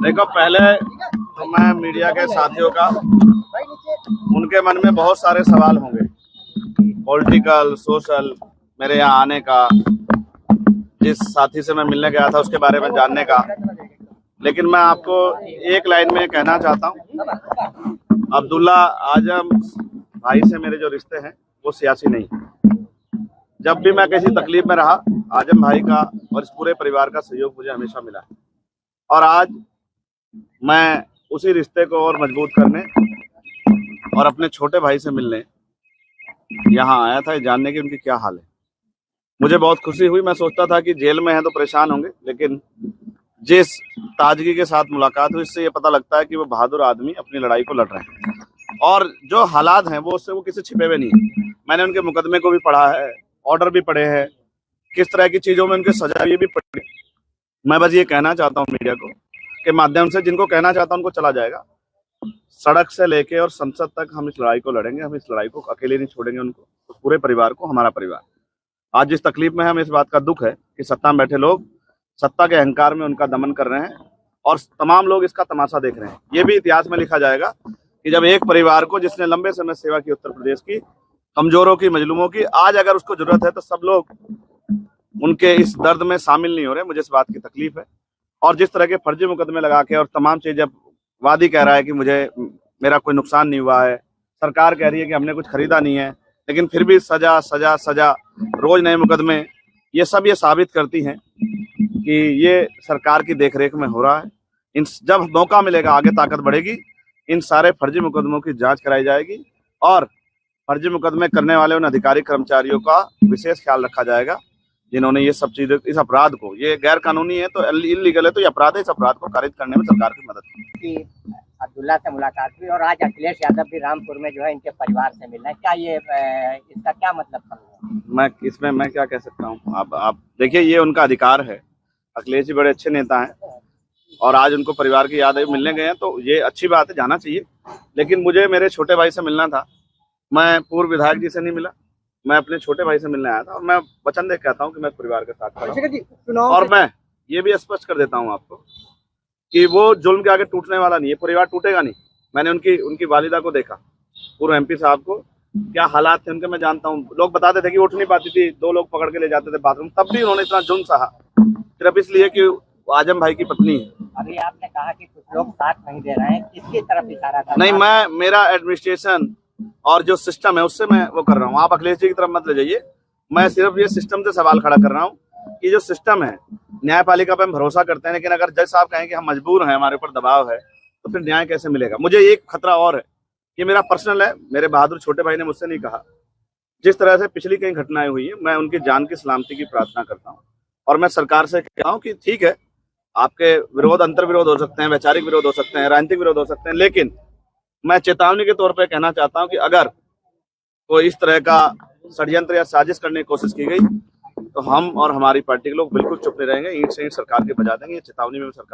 देखो, पहले तो मैं मीडिया के साथियों का, उनके मन में बहुत सारे सवाल होंगे, पॉलिटिकल, सोशल, मेरे यहाँ आने का, जिस साथी से मैं मिलने गया था उसके बारे में जानने का। लेकिन मैं आपको एक लाइन में कहना चाहता हूँ, अब्दुल्ला आजम भाई से मेरे जो रिश्ते हैं वो सियासी नहीं। जब भी मैं किसी तकलीफ में रहा, आजम भाई का और इस पूरे परिवार का सहयोग मुझे हमेशा मिला है। और आज मैं उसी रिश्ते को और मजबूत करने और अपने छोटे भाई से मिलने यहाँ आया था, जानने की उनकी क्या हाल है। मुझे बहुत खुशी हुई। मैं सोचता था कि जेल में है तो परेशान होंगे, लेकिन जिस ताजगी के साथ मुलाकात हुई, इससे ये पता लगता है कि वो बहादुर आदमी अपनी लड़ाई को लड़ रहे हैं और जो हालात हैं वो उससे वो किसी छिपे हुए नहीं है। मैंने उनके मुकदमे को भी पढ़ा है, ऑर्डर भी पढ़े हैं, किस तरह की चीज़ों में उनके सजा ये भी पढ़ी। मैं बस ये कहना चाहता हूँ मीडिया को के माध्यम से, जिनको कहना चाहता हूँ उनको चला जाएगा। सड़क से लेके और संसद तक हम इस लड़ाई को लड़ेंगे। हम इस लड़ाई को अकेले नहीं छोड़ेंगे, उनको, उस पूरे परिवार को, हमारा परिवार। आज जिस तकलीफ में हम, इस बात का दुख है कि सत्ता में बैठे लोग सत्ता के अहंकार में उनका दमन कर रहे हैं और तमाम लोग इसका तमाशा देख रहे हैं। ये भी इतिहास में लिखा जाएगा कि जब एक परिवार को, जिसने लंबे समय सेवा की उत्तर प्रदेश की, कमजोरों की, मजलूमों की, आज अगर उसको जरूरत है तो सब लोग उनके इस दर्द में शामिल नहीं हो रहे। मुझे इस बात की तकलीफ है। और जिस तरह के फर्जी मुकदमे लगा के और तमाम चीजें, वादी कह रहा है कि मेरा कोई नुकसान नहीं हुआ है, सरकार कह रही है कि हमने कुछ खरीदा नहीं है, लेकिन फिर भी सजा सजा सजा, रोज नए मुकदमे, ये सब ये साबित करती हैं कि ये सरकार की देखरेख में हो रहा है। जब मौका मिलेगा, आगे ताकत बढ़ेगी, इन सारे फर्जी मुकदमों की जांच कराई जाएगी और फर्जी मुकदमे करने वाले उन अधिकारी कर्मचारियों का विशेष ख्याल रखा जाएगा जिन्होंने ये सब चीजें, इस अपराध को, ये गैर कानूनी है तो इलीगल है तो ये अपराध है, इस अपराध को खारिज करने में सरकार की मदद की। अब्दुल्ला से मुलाकात हुई और आज अखिलेश यादव भी रामपुर में जो है इनके परिवार से मिलना है, क्या ये इसका क्या मतलब था? मैं क्या कह सकता हूँ। आप देखिए, ये उनका अधिकार है। अखिलेश जी बड़े अच्छे नेता हैं और आज उनको परिवार की याद है, मिलने गए हैं तो ये अच्छी बात है, जाना चाहिए। लेकिन मुझे मेरे छोटे भाई से मिलना था। मैं पूर्व विधायक जी से नहीं मिला, मैं अपने छोटे भाई से मिलने आया था और मैं वचन दे कहता हूँ कि मैं परिवार के साथ खड़ा हूं। और मैं ये भी स्पष्ट कर देता हूँ आपको कि वो जुल्म के आगे टूटने वाला नहीं है, परिवार टूटेगा नहीं। मैंने उनकी वालिदा को देखा, पूर्व MP साहब को, क्या हालात थे उनके मैं जानता हूँ। लोग बताते थे कि उठ नहीं पाती थी, 2 लोग पकड़ के ले जाते थे बाथरूम, तब भी उन्होंने इतना जुल्म सहा, सिर्फ इसलिए कि आजम भाई की पत्नी है। अभी आपने कहा कि कुछ लोग साथ नहीं दे रहे हैं, किसकी तरफ इशारा था? नहीं, मेरा एडमिनिस्ट्रेशन और जो सिस्टम है उससे मैं वो कर रहा हूँ। आप अखिलेश जी की तरफ मत ले जाइए। मैं सिर्फ ये सिस्टम से सवाल खड़ा कर रहा हूँ कि जो सिस्टम है, न्यायपालिका पे हम भरोसा करते हैं, लेकिन अगर जज साहब कहें कि हम मजबूर हैं, हमारे ऊपर दबाव है, तो फिर न्याय कैसे मिलेगा? मुझे एक खतरा और है, ये मेरा पर्सनल है, मेरे बहादुर छोटे भाई ने मुझसे नहीं कहा। जिस तरह से पिछली कई घटनाएं हुई है, मैं उनकी जान की सलामती की प्रार्थना करता हूँ और मैं सरकार से कहता हूँ कि ठीक है, आपके विरोध, अंतर विरोध हो सकते हैं, वैचारिक विरोध हो सकते हैं, राजनीतिक विरोध हो सकते हैं, लेकिन मैं चेतावनी के तौर पर कहना चाहता हूं कि अगर कोई इस तरह का षड्यंत्र या साजिश करने की कोशिश की गई तो हम और हमारी पार्टी के लोग बिल्कुल चुप नहीं रहेंगे, ईंट से ईंट सरकार के बजा देंगे। ये चेतावनी में सरकार